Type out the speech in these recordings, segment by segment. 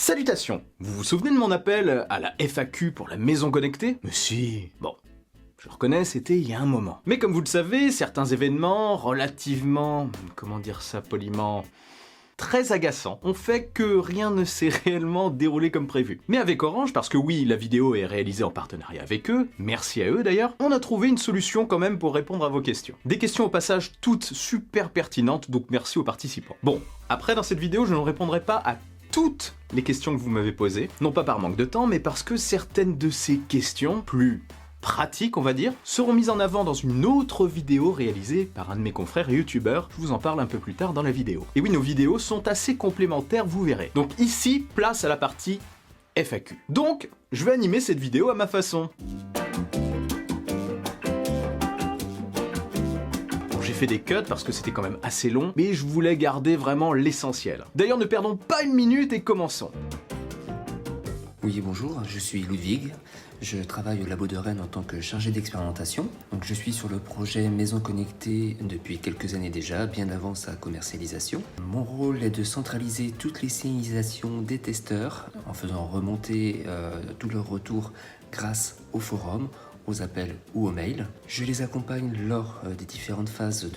Salutations! Vous vous souvenez de mon appel à la FAQ pour la maison connectée? Mais si. Bon, je reconnais, c'était il y a un moment. Mais comme vous le savez, certains événements relativement... comment dire ça poliment... très agaçants, ont fait que rien ne s'est réellement déroulé comme prévu. Mais avec Orange, parce que oui, la vidéo est réalisée en partenariat avec eux, merci à eux d'ailleurs, on a trouvé une solution quand même pour répondre à vos questions. Des questions au passage toutes super pertinentes, donc merci aux participants. Bon, après dans cette vidéo, je ne répondrai pas à toutes les questions que vous m'avez posées, non pas par manque de temps, mais parce que certaines de ces questions, plus pratiques on va dire, seront mises en avant dans une autre vidéo réalisée par un de mes confrères youtubeurs, je vous en parle un peu plus tard dans la vidéo. Et oui, nos vidéos sont assez complémentaires, vous verrez. Donc ici, place à la partie FAQ. Donc, je vais animer cette vidéo à ma façon. J'ai fait des cuts parce que c'était quand même assez long, mais je voulais garder vraiment l'essentiel. D'ailleurs, ne perdons pas une minute et commençons. Oui, bonjour, je suis Ludwig. Je travaille au labo de Rennes en tant que chargé d'expérimentation. Donc, je suis sur le projet Maison Connectée depuis quelques années déjà, bien avant sa commercialisation. Mon rôle est de centraliser toutes les signalisations des testeurs en faisant remonter tous leurs retours grâce au forum, aux appels ou aux mails. Je les accompagne lors des différentes phases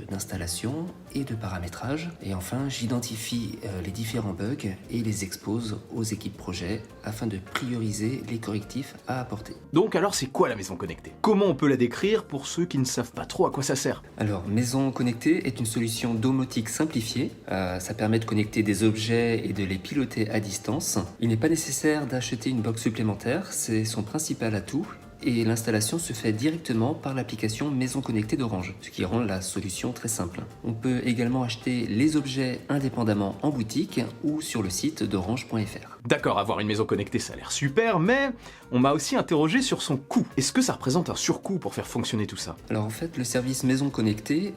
d'installation et de paramétrage. Et enfin, j'identifie les différents bugs et les expose aux équipes projet afin de prioriser les correctifs à apporter. Donc alors c'est quoi la maison connectée? Comment on peut la décrire pour ceux qui ne savent pas trop à quoi ça sert? Alors, Maison Connectée est une solution domotique simplifiée. Ça permet de connecter des objets et de les piloter à distance. Il n'est pas nécessaire d'acheter une box supplémentaire, c'est son principal atout. Et l'installation se fait directement par l'application Maison Connectée d'Orange, ce qui rend la solution très simple. On peut également acheter les objets indépendamment en boutique ou sur le site d'orange.fr. D'accord, avoir une maison connectée ça a l'air super, mais on m'a aussi interrogé sur son coût. Est-ce que ça représente un surcoût pour faire fonctionner tout ça? Alors en fait, le service Maison Connectée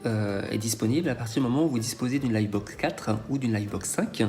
est disponible à partir du moment où vous disposez d'une Livebox 4 ou d'une Livebox 5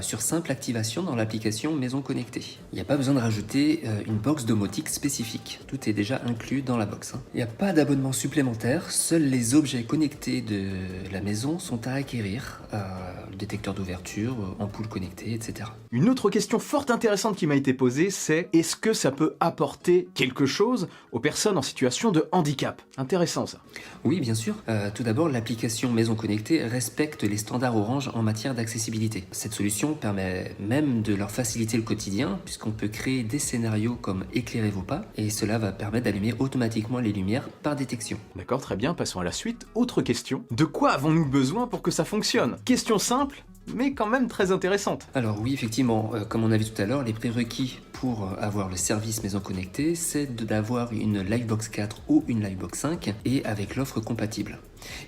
sur simple activation dans l'application Maison Connectée. Il n'y a pas besoin de rajouter une box domotique spécifique. Tout est déjà inclus dans la box. Il n'y a pas d'abonnement supplémentaire, seuls les objets connectés de la maison sont à acquérir, le détecteur d'ouverture, ampoule connectée, etc. Une autre question fort intéressante qui m'a été posée, c'est est-ce que ça peut apporter quelque chose aux personnes en situation de handicap? Intéressant ça. Oui, bien sûr. Tout d'abord, l'application Maison Connectée respecte les standards Orange en matière d'accessibilité. Cette solution permet même de leur faciliter le quotidien, puisqu'on peut créer des scénarios comme éclairez vos pas, et cela va permettre d'allumer automatiquement les lumières par détection. D'accord, très bien, passons à la suite. Autre question. De quoi avons-nous besoin pour que ça fonctionne? Question simple, mais quand même très intéressante. Alors oui, effectivement, comme on a vu tout à l'heure, les prérequis pour avoir le service Maison Connectée, c'est d'avoir une Livebox 4 ou une Livebox 5 et avec l'offre compatible.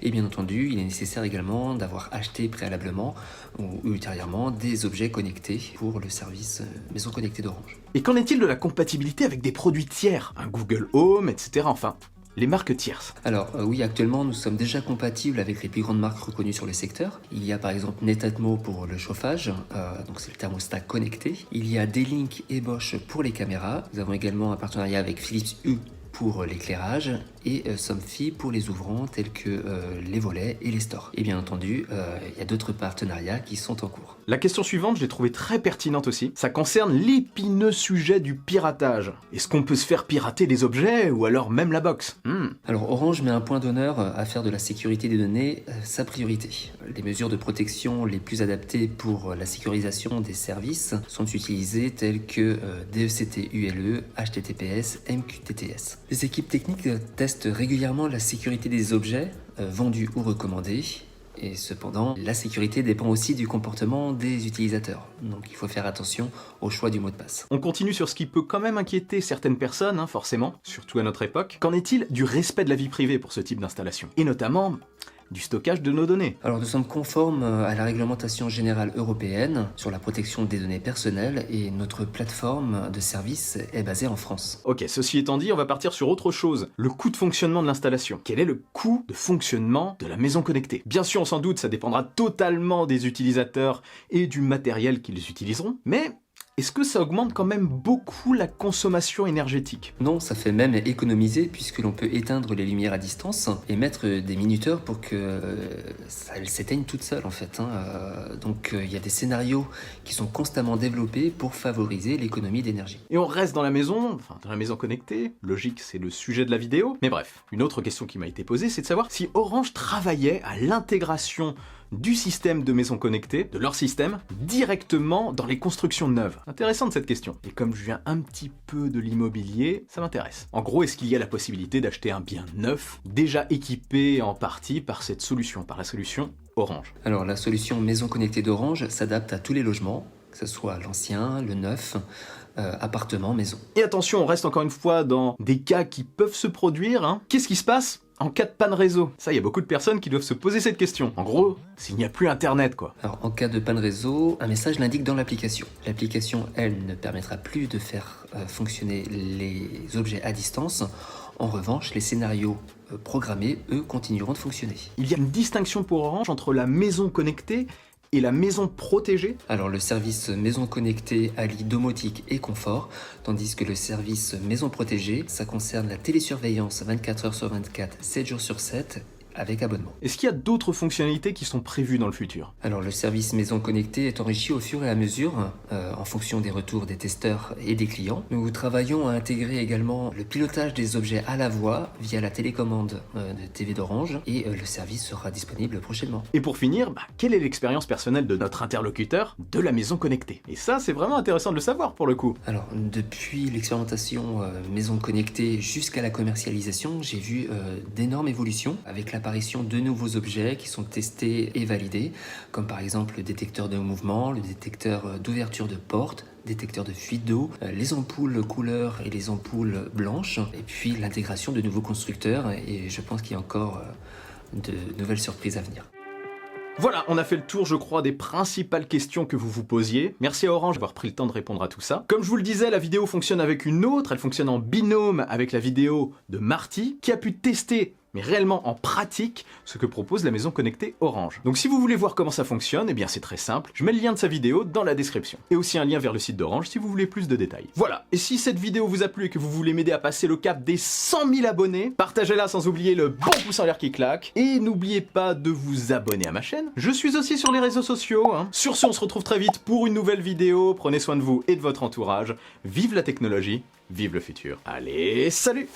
Et bien entendu, il est nécessaire également d'avoir acheté préalablement ou ultérieurement des objets connectés pour le service Maison Connectée d'Orange. Et qu'en est-il de la compatibilité avec des produits tiers? Un Google Home, etc. Enfin, les marques tierces. Alors oui, actuellement nous sommes déjà compatibles avec les plus grandes marques reconnues sur le secteur. Il y a par exemple Netatmo pour le chauffage, donc c'est le thermostat connecté. Il y a D-Link et Bosch pour les caméras. Nous avons également un partenariat avec Philips Hue pour l'éclairage et Somfy pour les ouvrants tels que les volets et les stores. Et bien entendu, il y a d'autres partenariats qui sont en cours. La question suivante, je l'ai trouvée très pertinente aussi. Ça concerne l'épineux sujet du piratage. Est-ce qu'on peut se faire pirater des objets ou alors même la box? Alors Orange met un point d'honneur à faire de la sécurité des données sa priorité. Les mesures de protection les plus adaptées pour la sécurisation des services sont utilisées telles que DECT-ULE, HTTPS, MQTTS. Les équipes techniques testent régulièrement la sécurité des objets vendus ou recommandés. Et cependant, la sécurité dépend aussi du comportement des utilisateurs. Donc il faut faire attention au choix du mot de passe. On continue sur ce qui peut quand même inquiéter certaines personnes, forcément, surtout à notre époque. Qu'en est-il du respect de la vie privée pour ce type d'installation? Et notamment du stockage de nos données. Alors nous sommes conformes à la réglementation générale européenne sur la protection des données personnelles et notre plateforme de service est basée en France. Ok, ceci étant dit, on va partir sur autre chose. Le coût de fonctionnement de l'installation. Quel est le coût de fonctionnement de la maison connectée? Bien sûr, sans doute, ça dépendra totalement des utilisateurs et du matériel qu'ils utiliseront, mais est-ce que ça augmente quand même beaucoup la consommation énergétique? Non, ça fait même économiser puisque l'on peut éteindre les lumières à distance et mettre des minuteurs pour que elles s'éteignent toutes seules en fait. Donc il y a des scénarios qui sont constamment développés pour favoriser l'économie d'énergie. Et on reste dans la maison, enfin dans la maison connectée, logique c'est le sujet de la vidéo, mais bref, une autre question qui m'a été posée, c'est de savoir si Orange travaillait à l'intégration du système de maison connectée, de leur système, directement dans les constructions neuves. Intéressante cette question. Et comme je viens un petit peu de l'immobilier, ça m'intéresse. En gros, est-ce qu'il y a la possibilité d'acheter un bien neuf, déjà équipé en partie par cette solution, par la solution Orange? Alors la solution maison connectée d'Orange s'adapte à tous les logements, que ce soit l'ancien, le neuf, appartement, maison. Et attention, on reste encore une fois dans des cas qui peuvent se produire. Qu'est-ce qui se passe en cas de panne réseau? Ça, il y a beaucoup de personnes qui doivent se poser cette question. En gros, s'il n'y a plus internet, quoi. Alors en cas de panne réseau, un message l'indique dans l'application. L'application, elle, ne permettra plus de faire fonctionner les objets à distance. En revanche, les scénarios programmés, eux, continueront de fonctionner. Il y a une distinction pour Orange entre la maison connectée et la maison protégée? Alors le service maison connectée allie domotique et confort, tandis que le service maison protégée, ça concerne la télésurveillance 24 heures sur 24, 7 jours sur 7, avec abonnement. Est-ce qu'il y a d'autres fonctionnalités qui sont prévues dans le futur? Alors le service maison connectée est enrichi au fur et à mesure, en fonction des retours des testeurs et des clients. Nous travaillons à intégrer également le pilotage des objets à la voix via la télécommande de TV d'Orange, et le service sera disponible prochainement. Et pour finir, quelle est l'expérience personnelle de notre interlocuteur de la maison connectée? Et ça, c'est vraiment intéressant de le savoir pour le coup. Alors depuis l'expérimentation maison connectée jusqu'à la commercialisation, j'ai vu d'énormes évolutions avec l'apparition de nouveaux objets qui sont testés et validés, comme par exemple le détecteur de mouvement, le détecteur d'ouverture de porte, détecteur de fuite d'eau, les ampoules couleur et les ampoules blanches, et puis l'intégration de nouveaux constructeurs, et je pense qu'il y a encore de nouvelles surprises à venir. Voilà, on a fait le tour, je crois, des principales questions que vous vous posiez. Merci à Orange d'avoir pris le temps de répondre à tout ça. Comme je vous le disais, la vidéo fonctionne avec une autre, elle fonctionne en binôme avec la vidéo de Marty, qui a pu tester mais réellement en pratique, ce que propose la maison connectée Orange. Donc si vous voulez voir comment ça fonctionne, eh bien c'est très simple, je mets le lien de sa vidéo dans la description. Et aussi un lien vers le site d'Orange si vous voulez plus de détails. Voilà, et si cette vidéo vous a plu et que vous voulez m'aider à passer le cap des 100 000 abonnés, partagez-la sans oublier le bon pouce en l'air qui claque, et n'oubliez pas de vous abonner à ma chaîne. Je suis aussi sur les réseaux sociaux. Sur ce, on se retrouve très vite pour une nouvelle vidéo, prenez soin de vous et de votre entourage, vive la technologie, vive le futur. Allez, salut!